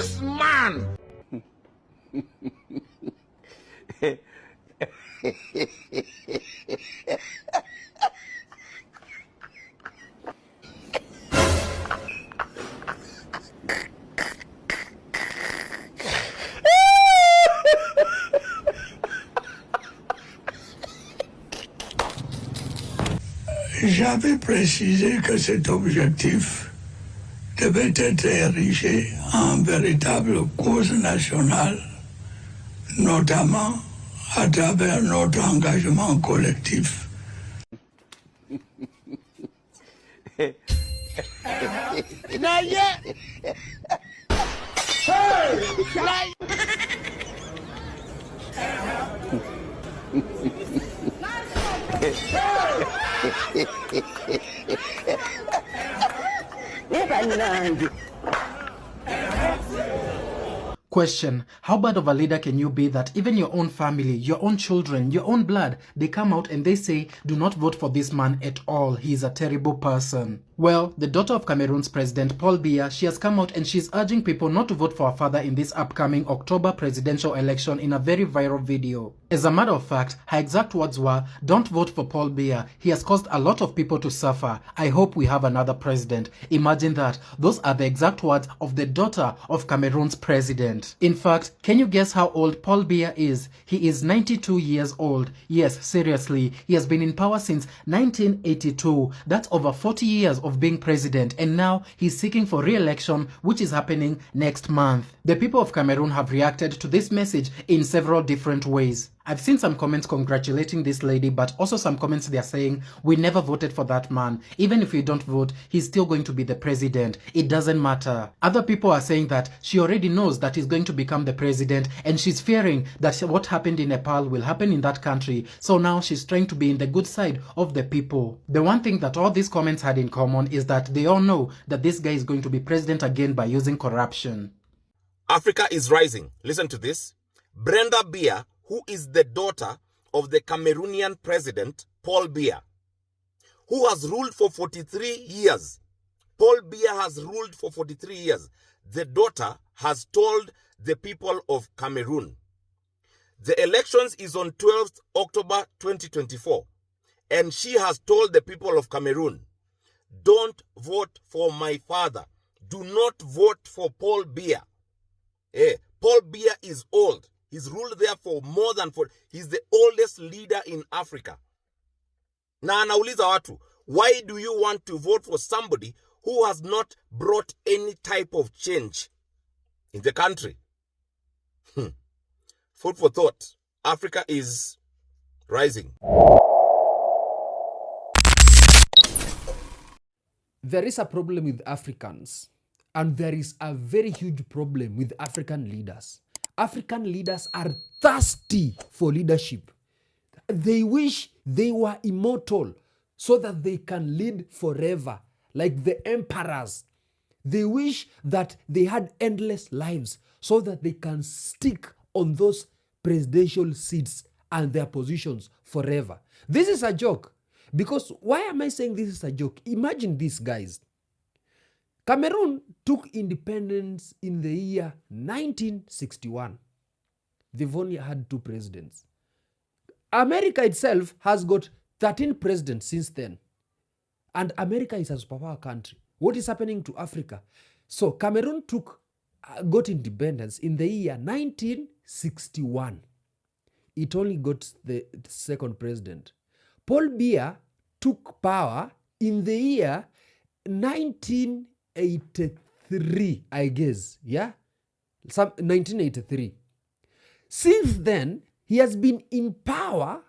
this man. J'avais précisé que cet objectif devait être érigé en véritable cause nationale, notamment à travers notre engagement collectif. Question: how bad of a leader can you be that even your own family, your own children, your own blood, they come out and they say, do not vote for this man at all, he is a terrible person? Well, the daughter of Cameroon's president, Paul Biya, she has come out and she's urging people not to vote for her father in this upcoming October presidential election in a very viral video. As a matter of fact, her exact words were, don't vote for Paul Biya, he has caused a lot of people to suffer. I hope we have another president. Imagine that. Those are the exact words of the daughter of Cameroon's president. In fact, can you guess how old Paul Biya is? He is 92 years old. Yes, seriously, he has been in power since 1982. That's over 40 years of being president, and now he's seeking for re-election, which is happening next month. The people of Cameroon have reacted to this message in several different ways. I've seen some comments congratulating this lady, but also some comments they are saying, we never voted for that man. Even if we don't vote, he's still going to be the president. It doesn't matter. Other people are saying that she already knows that he's going to become the president, and she's fearing that what happened in Nepal will happen in that country. So now she's trying to be in the good side of the people. The one thing that all these comments had in common is that they all know that this guy is going to be president again by using corruption. Africa is rising. Listen to this. Brenda Biya, who is the daughter of the Cameroonian president, Paul Biya, who has ruled for 43 years. Paul Biya has ruled for 43 years. The daughter has told the people of Cameroon, the elections is on 12th October 2024, and she has told the people of Cameroon, don't vote for my father. Do not vote for Paul Biya. Paul Biya is old. He's ruled there for more than 4. He's the oldest leader in Africa. Na anauliza watu, why do you want to vote for somebody who has not brought any type of change in the country? Food for thought. Africa is rising. There is a problem with Africans, and there is a very huge problem with African leaders. African leaders are thirsty for leadership. They wish they were immortal so that they can lead forever, like the emperors. They wish that they had endless lives so that they can stick on those presidential seats and their positions forever. This is a joke. Because why am I saying this is a joke? Imagine this, guys. Cameroon took independence in the year 1961. They've only had 2 presidents. America itself has got 13 presidents since then. And America is a superpower country. What is happening to Africa? So Cameroon got independence in the year 1961. It only got the second president. Paul Biya took power in the year 1983, I guess. Yeah? 1983. Since then, he has been in power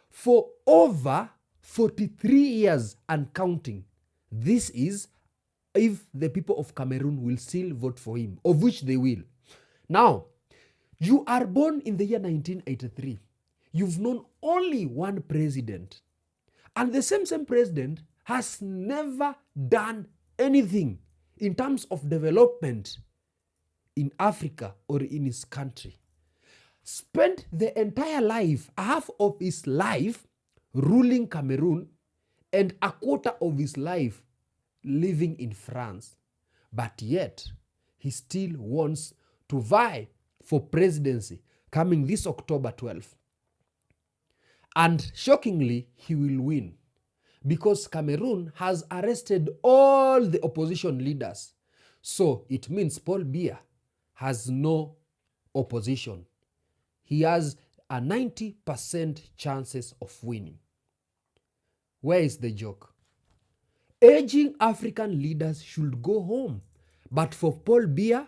for over 43 years and counting. This is if the people of Cameroon will still vote for him, of which they will. Now, you are born in the year 1983. You've known only one president. And the same president has never done anything in terms of development in Africa or in his country. Spent the entire life, half of his life, ruling Cameroon and a quarter of his life living in France. But yet, he still wants to vie for presidency coming this October 12th. And shockingly, he will win because Cameroon has arrested all the opposition leaders. So it means Paul Biya has no opposition. He has a 90% chances of winning. Where is the joke? Aging African leaders should go home. But for Paul Biya,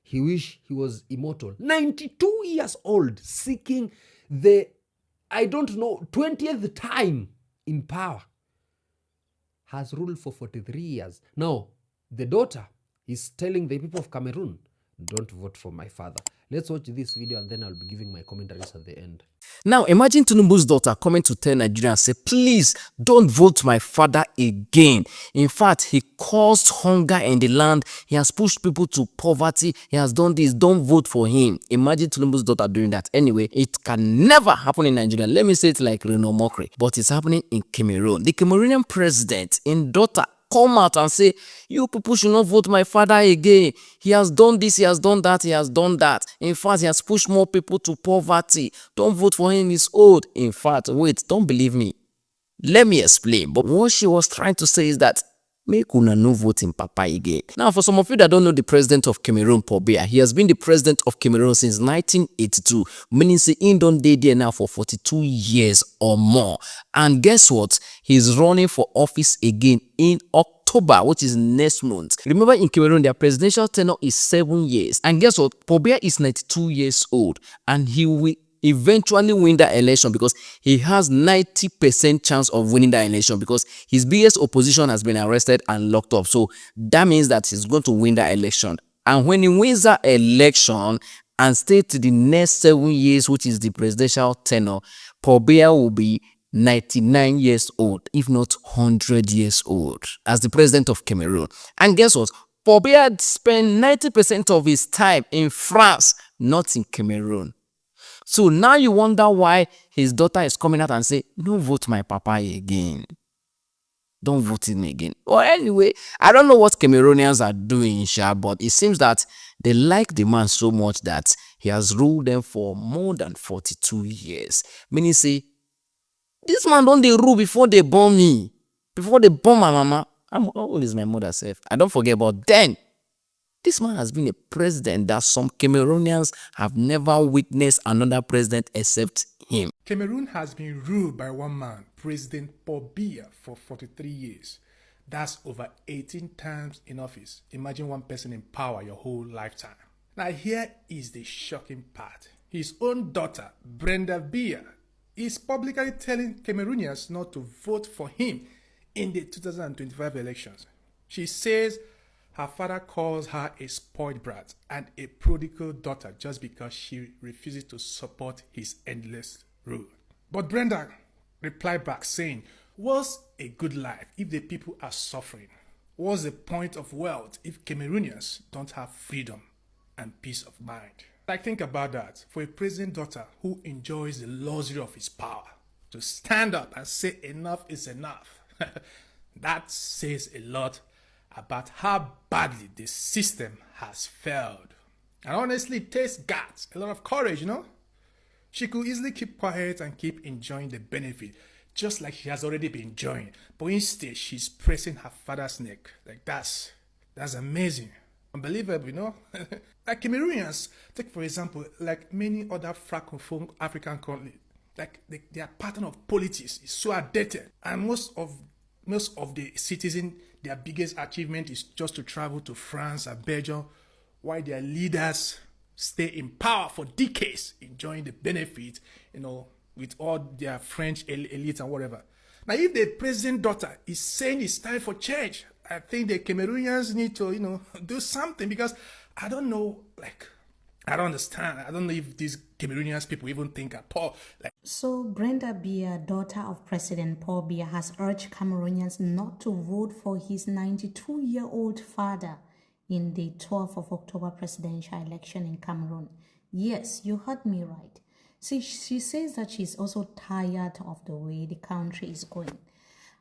he wish he was immortal. 92 years old, seeking the, 20th time in power. Has ruled for 43 years. Now, the daughter is telling the people of Cameroon, don't vote for my father. Let's watch this video and then I'll be giving my commentaries at the end. Now, imagine Tinubu's daughter coming to tell Nigerians and say, please don't vote my father again. In fact, he caused hunger in the land. He has pushed people to poverty. He has done this. Don't vote for him. Imagine Tinubu's daughter doing that. Anyway, it can never happen in Nigeria. Let me say it like Reno Mokri, but it's happening in Cameroon. The Cameroonian president in daughter come out and say, you people should not vote my father again. He has done this, he has done that, he has done that. In fact, he has pushed more people to poverty. Don't vote for him, he's old. In fact, wait, don't believe me. Let me explain. But what she was trying to say is that make una no vote in Papa again. Now, for some of you that don't know the president of Cameroon, Paul Biya, he has been the president of Cameroon since 1982, meaning he don't dey there now for 42 years or more. And guess what? He's running for office again in October, which is next month. Remember, in Cameroon, their presidential tenure is 7 years. And guess what? Paul Biya is 92 years old, and he will eventually win that election because he has 90% chance of winning that election because his biggest opposition has been arrested and locked up. So that means that he's going to win that election. And when he wins that election and stay to the next 7 years, which is the presidential tenure, Paul Biya will be 99 years old, if not 100 years old, as the president of Cameroon. And guess what? Paul Biya spent 90% of his time in France, not in Cameroon. So now you wonder why his daughter is coming out and say, no vote my papa again. Don't vote him again. Well, anyway, I don't know what Cameroonians are doing, but it seems that they like the man so much that he has ruled them for more than 42 years. Meaning, say, this man don't they rule before they born me, before they born my mama. How old is my mother self? I don't forget about then. This man has been a president that some Cameroonians have never witnessed another president except him. Cameroon has been ruled by one man, President Paul Biya, for 43 years. That's over 18 times in office. Imagine one person in power your whole lifetime. Now here is the shocking part. His own daughter, Brenda Biya, is publicly telling Cameroonians not to vote for him in the 2025 elections. She says her father calls her a spoiled brat and a prodigal daughter just because she refuses to support his endless rule. But Brenda replied back saying, what's a good life if the people are suffering? What's the point of wealth if Cameroonians don't have freedom and peace of mind? Like, think about that. For a president daughter who enjoys the luxury of his power, to stand up and say enough is enough, that says a lot about how badly the system has failed. And honestly, it takes guts, a lot of courage, you know? She could easily keep quiet and keep enjoying the benefit, just like she has already been enjoying. But instead, she's pressing her father's neck. Like, that's amazing. Unbelievable, you know? Like Cameroonians, take for example, like many other Francophone African countries, like their pattern of politics is so outdated. And most of the citizens, their biggest achievement is just to travel to France and Belgium, while their leaders stay in power for decades, enjoying the benefit, you know, with all their French elite and whatever. Now, if the president daughter is saying it's time for change, I think the Cameroonians need to, you know, do something, because I don't know, like, I don't understand. I don't know if these Cameroonians people even think at all. Like, so Brenda Biya, daughter of President Paul Biya, has urged Cameroonians not to vote for his 92-year-old father in the 12th of October presidential election in Cameroon. Yes, you heard me right. See, she says that she's also tired of the way the country is going.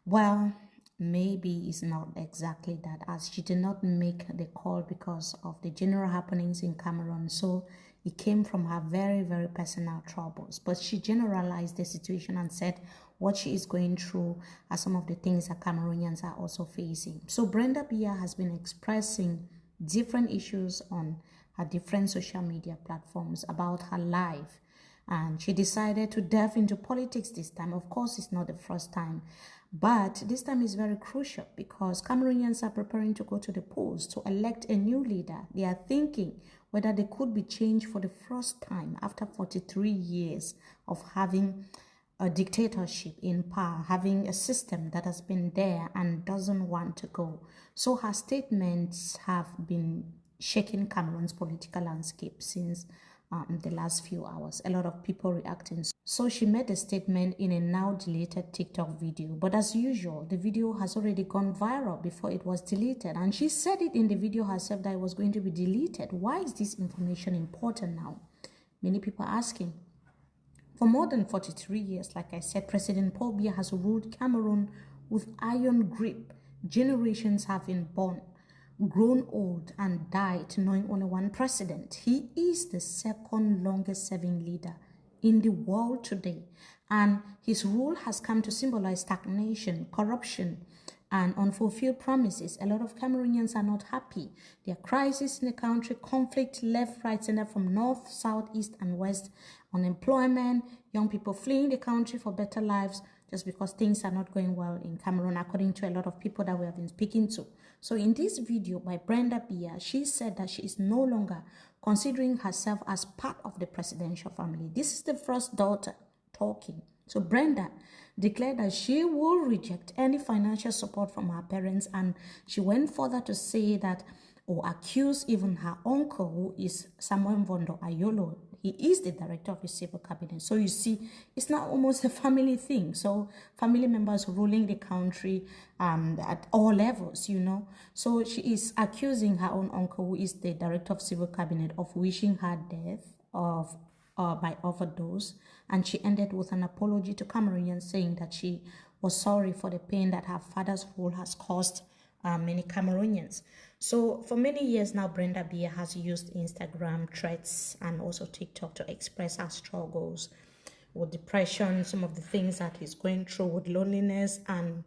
Well, maybe it's not exactly that, as she did not make the call because of the general happenings in Cameroon. So it came from her very, very personal troubles. But she generalized the situation and said what she is going through are some of the things that Cameroonians are also facing. So Brenda Biya has been expressing different issues on her different social media platforms about her life. And she decided to delve into politics this time. Of course, it's not the first time, but this time is very crucial because Cameroonians are preparing to go to the polls to elect a new leader. They are thinking whether they could be changed for the first time after 43 years of having a dictatorship in power, having a system that has been there and doesn't want to go. So her statements have been shaking Cameroon's political landscape since the last few hours. A lot of people reacting. So she made a statement in a now deleted TikTok video. But as usual, the video has already gone viral before it was deleted. And she said it in the video herself that it was going to be deleted. Why is this information important now? Many people are asking. For more than 43 years, like I said, President Paul Biya has ruled Cameroon with iron grip. Generations have been born, grown old and died knowing only one president. He is the second longest serving leader in the world today, and his rule has come to symbolize stagnation, corruption, and unfulfilled promises. A lot of Cameroonians are not happy. There are crises in the country, conflict left, right, center, from north, south, east, and west, unemployment, young people fleeing the country for better lives just because things are not going well in Cameroon, according to a lot of people that we have been speaking to. So in this video by Brenda Biya, she said that she is no longer considering herself as part of the presidential family. This is the first daughter talking. So Brenda declared that she will reject any financial support from her parents, and she went further to say that, or accuse even her uncle, who is Samuel Mvondo Ayolo. He is the director of the civil cabinet. So you see, it's not almost a family thing. So family members ruling the country at all levels, you know. So she is accusing her own uncle, who is the director of civil cabinet, of wishing her death by overdose. And she ended with an apology to Cameroonians, saying that she was sorry for the pain that her father's rule has caused many Cameroonians. So for many years now, Brenda Biya has used Instagram, Threads, and also TikTok to express her struggles with depression, some of the things that he's going through with loneliness, and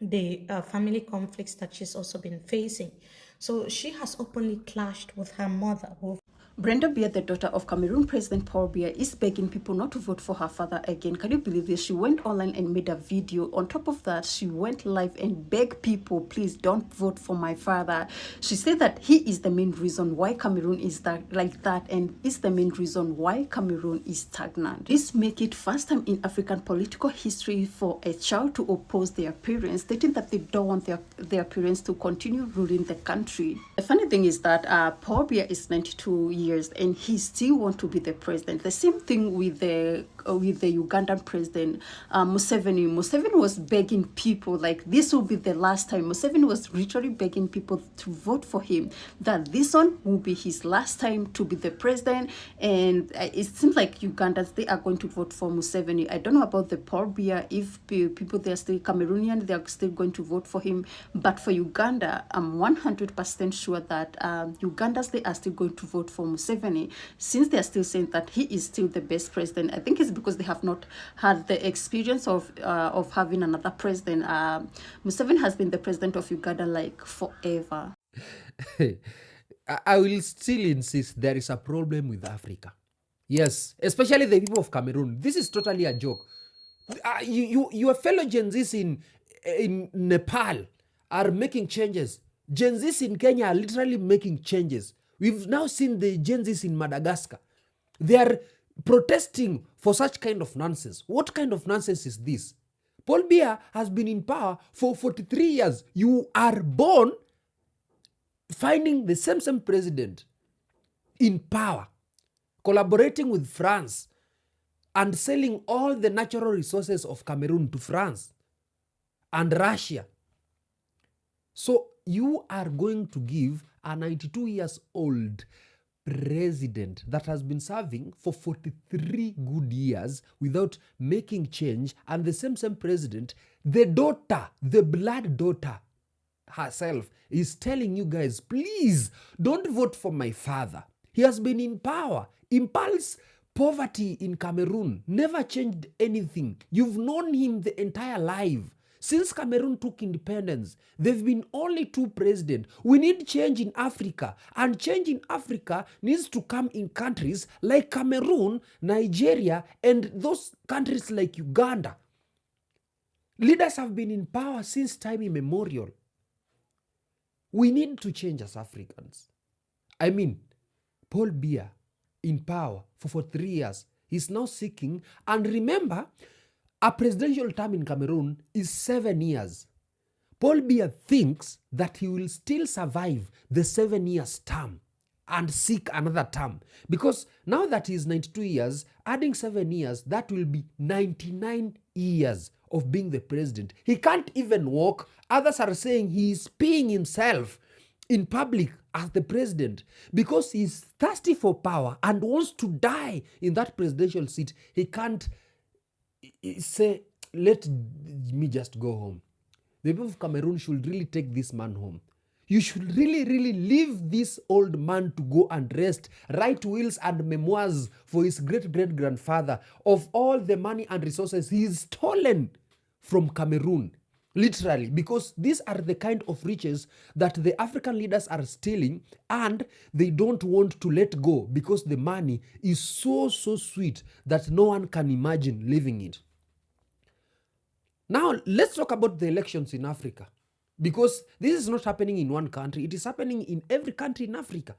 the family conflicts that she's also been facing. So she has openly clashed with her mother, who Brenda Biya, the daughter of Cameroon President Paul Biya, is begging people not to vote for her father again. Can you believe this? She went online and made a video. On top of that, she went live and begged people, please don't vote for my father. She said that he is the main reason why Cameroon is like that, and is the main reason why Cameroon is stagnant. This make it first time in African political history for a child to oppose their parents, stating that they don't want their parents to continue ruling the country. The funny thing is that Paul Biya is 92 years and he still want to be the president. The same thing with the Ugandan president Museveni. Museveni was begging people like this will be the last time. Museveni was literally begging people to vote for him, that this one will be his last time to be the president. And it seems like Ugandans, they are going to vote for Museveni. I don't know about the Paul Biya, if people they are still Cameroonian, they are still going to vote for him. But for Uganda, I'm 100% sure that Ugandans, they are still going to vote for Museveni, since they are still saying that he is still the best president. I think it's because they have not had the experience of having another president. Museveni has been the president of Uganda like forever. I will still insist there is a problem with Africa. Yes, especially the people of Cameroon. This is totally a joke. Your fellow Gen Zs in Nepal are making changes. Gen Zs in Kenya are literally making changes. We've now seen the Gen Zs in Madagascar. They are protesting for such kind of nonsense. What kind of nonsense is this? Paul Biya has been in power for 43 years. You are born finding the same president in power, collaborating with France and selling all the natural resources of Cameroon to France and Russia. So you are going to give a 92 years old president that has been serving for 43 good years without making change, and the same president, the daughter, the blood daughter herself, is telling you guys, please don't vote for my father. He has been in power. Impulse poverty in Cameroon never changed anything. You've known him the entire life. Since Cameroon took independence, there have been only 2 presidents. We need change in Africa, and change in Africa needs to come in countries like Cameroon, Nigeria, and those countries like Uganda. Leaders have been in power since time immemorial. We need to change as Africans. I mean, Paul Biya in power for 3 years. He's now seeking, and remember, a presidential term in Cameroon is 7 years. Paul Biya thinks that he will still survive the 7 years term and seek another term, because now that he's 92 years, adding 7 years, that will be 99 years of being the president. He can't even walk. Others are saying he is peeing himself in public as the president because he's thirsty for power and wants to die in that presidential seat. He can't say, let me just go home. The people of Cameroon should really take this man home. You should really leave this old man to go and rest, write wills and memoirs for his great-great-grandfather of all the money and resources he's stolen from Cameroon. Literally, because these are the kind of riches that the African leaders are stealing, and they don't want to let go because the money is so sweet that no one can imagine living it. Now, let's talk about the elections in Africa, because this is not happening in one country. It is happening in every country in Africa.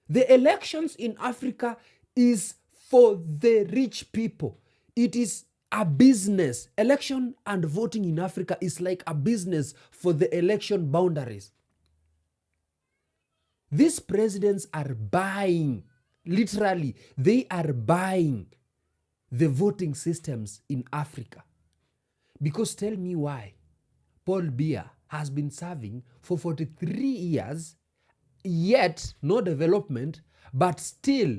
The elections in Africa is for the rich people. It is a business. Election and voting in Africa is like a business for the election boundaries. These presidents are buying, literally, they are buying the voting systems in Africa. Because tell me why Paul Biya has been serving for 43 years, yet no development, but still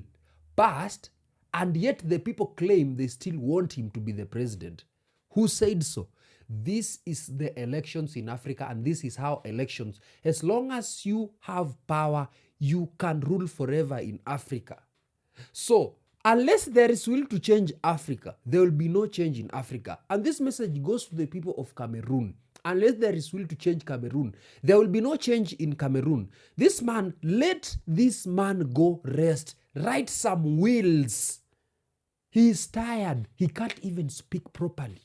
passed, and yet the people claim they still want him to be the president. Who said so? This is the elections in Africa, and this is how elections, as long as you have power, you can rule forever in Africa. So, unless there is will to change Africa, there will be no change in Africa. And this message goes to the people of Cameroon. Unless there is will to change Cameroon, there will be no change in Cameroon. This man, let this man go rest. Write some wills. He is tired. He can't even speak properly.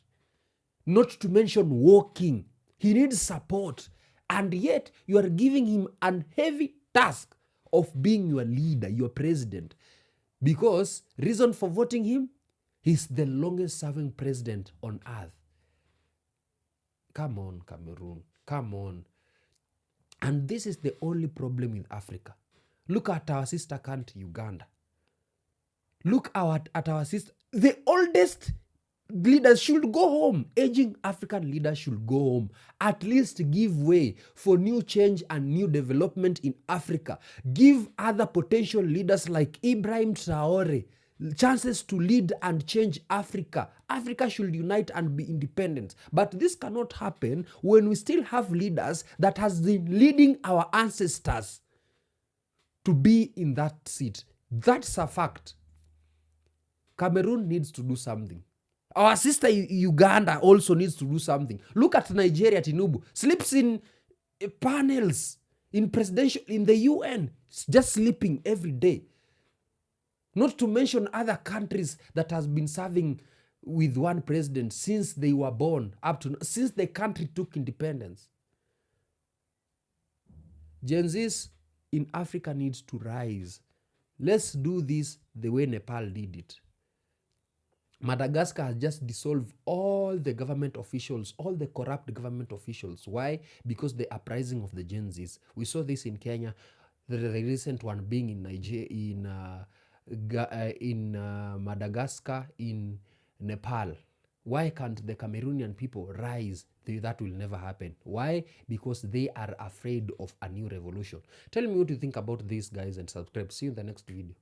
Not to mention walking. He needs support. And yet, you are giving him an heavy task of being your leader, your president. Because reason for voting him, he's the longest serving president on earth. Come on, Cameroon. Come on. And this is the only problem with Africa. Look at our sister country, Uganda. Look at our sister. The oldest leaders should go home. Aging African leaders should go home. At least give way for new change and new development in Africa. Give other potential leaders like Ibrahim Traore chances to lead and change Africa. Africa should unite and be independent. But this cannot happen when we still have leaders that has been leading our ancestors to be in that seat. That's a fact. Cameroon needs to do something. Our sister Uganda also needs to do something. Look at Nigeria, Tinubu. Sleeps in panels, in the UN, just sleeping every day. Not to mention other countries that has been serving with one president since they were born, since the country took independence. Gen Zs in Africa needs to rise. Let's do this the way Nepal did it. Madagascar has just dissolved all the government officials, all the corrupt government officials. Why? Because the uprising of the Gen Zs. We saw this in Kenya, the recent one being in Nigeria, in Madagascar, in Nepal. Why can't the Cameroonian people rise? That will never happen. Why? Because they are afraid of a new revolution. Tell me what you think about this, guys, and subscribe. See you in the next video.